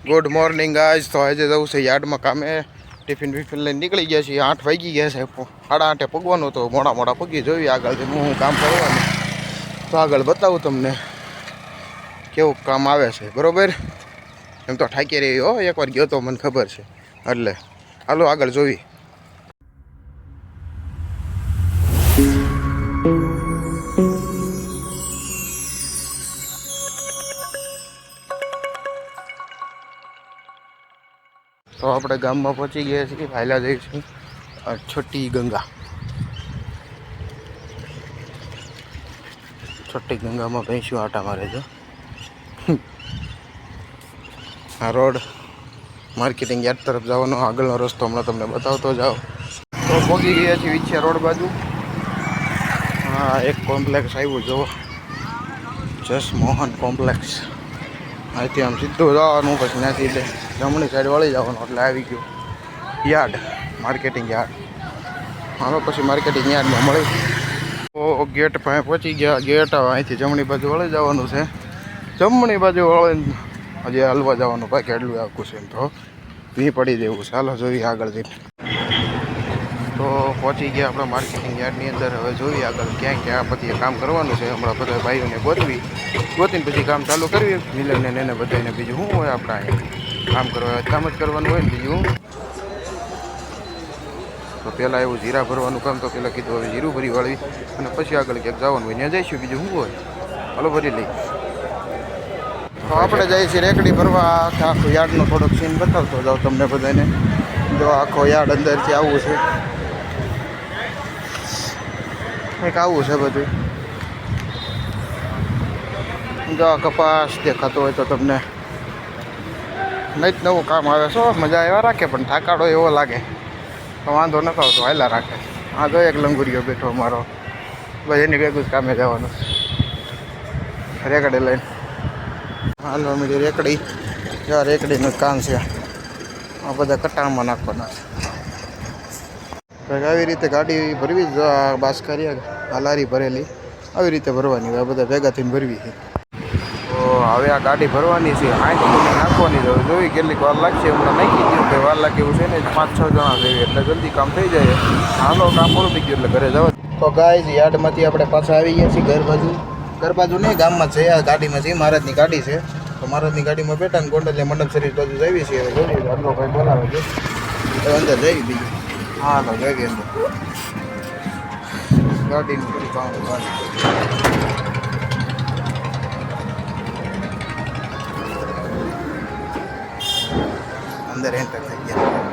Good morning guys. તો આજે જવું છે યાર્ડમાં કામે. ટિફિન વિફિન લઈને નીકળી ગયા છીએ. 8 વાગી ગયા છે. 8:30 પગવાનું તો મોડા પગી જોઈએ આગળ હું કામ કરવાનું. તો આગળ બતાવું તમને કેવું કામ આવે છે. બરોબર, એમ તો ઠાકી રહી હો, એકવાર ગયો તો મને ખબર છે. એટલે હાલો આગળ જોવી. તો આપણે ગામમાં પહોંચી ગયા છીએ. હાલ્યા જઈશું છોટી ગંગા. છોટી ગંગામાં ભેંસ્યું આટા મારે છે. આ રોડ માર્કેટિંગ યાર્ડ તરફ જવાનો આગળનો રસ્તો હમણાં તમને બતાવતો જાઓ. તો પહોંચી ગયા છીએ વિછિયા રોડ બાજુ. હા, એક કોમ્પ્લેક્સ આવ્યું જુઓ, જસ મોહન કોમ્પ્લેક્સ. અહીંથી આમ સીધું જવાનું, પછી ત્યાંથી જમણી સાઈડ વળી જવાનું એટલે આવી ગયું યાર્ડ, માર્કેટિંગ યાર્ડ. હાલો પછી માર્કેટિંગ યાર્ડમાં મળી. તો ગેટ પાસે પહોંચી ગયા. ગેટ અહીંથી જમણી બાજુ વળી જવાનું છે. જમણી બાજુ વળીને હજી હલવા જવાનું બાકી એટલું આખું છે. એમ તો ભી પડી દેવું. ચાલો જોઈએ આગળ જઈને. તો પહોંચી ગયા આપણે માર્કેટિંગ યાર્ડની અંદર. હવે જોઈએ આગળ ક્યાં ક્યાં પછી કામ કરવાનું છે. હમણાં બધા ભાઈઓને ગોતીને પછી કામ ચાલુ કરવી. મિલનને એને બધાને બીજું શું હોય, આપણે અહીંયા કામ કરવા કામ જ કરવાનું હોય ને બીજું. તો પહેલાં એવું જીરા ભરવાનું કામ તો પહેલાં કીધું હવે જીરું ભરી વાળવી અને પછી આગળ ક્યાંક જવાનું હોય ત્યાં જઈશું. બીજું શું હોય, હાલો ભરી લઈ. તો આપણે જઈએ છીએ રેકડી ભરવા. આખું યાર્ડનો થોડોક સીન બતાવતો જાઉં તમને બધાને. જો આખો યાર્ડ અંદરથી આવું છે, કંઈક આવું છે બધું. જો કપાસ દેખાતો હોય તો તમને નહીં જ નવું કામ આવે. શું મજા એવા રાખે પણ થાકાડો એવો લાગે તો વાંધો ન આવતો, હાયલા રાખે. આ જો એક લંગુરિયો બેઠો મારો, બસ એની ભેગું જ કામે જવાનું રેકડી લઈને. હાલો મીડી રેકડી. જો રેકડીનું કામ છે. આ બધા કટાણમાં નાખવાના છે. આવી રીતે ગાડી ભરવી જ. બાસકારી હાલારી ભરેલી આવી રીતે ભરવાની હોય. આ બધા ભેગા થઈને ભરવી છે. તો હવે આ ગાડી ભરવાની છે. 8 નાખવાની છે. જોઈ કેટલીક વાર લાગશે. હમણાં નાખી દીધું કે વાર લાગે એવું છે ને. 5-6 જણા જોઈએ એટલે જલ્દી કામ થઈ જાય. હાલો કામ પૂરું થઈ ગયું એટલે ઘરે જવા. તો ગાઈઝ યાર્ડમાંથી આપણે પાછા આવી ગયા છીએ ઘર બાજુ નહીં, ગામમાં છે. આ ગાડીમાં છે, મહારાજની ગાડી છે. તો મહારાજની ગાડીમાં બેઠા ને ગોંડલે મંડપ શરીર બાજુ જઈએ છીએ. હવે જોઈએ આટલો ભાઈ બોલાવે છે તો અંદર જઈ બીજું. હા તો જઈએ અંદર ગાડીનું પૂરી કામ અંદર એન્ટર થઈ ગયા.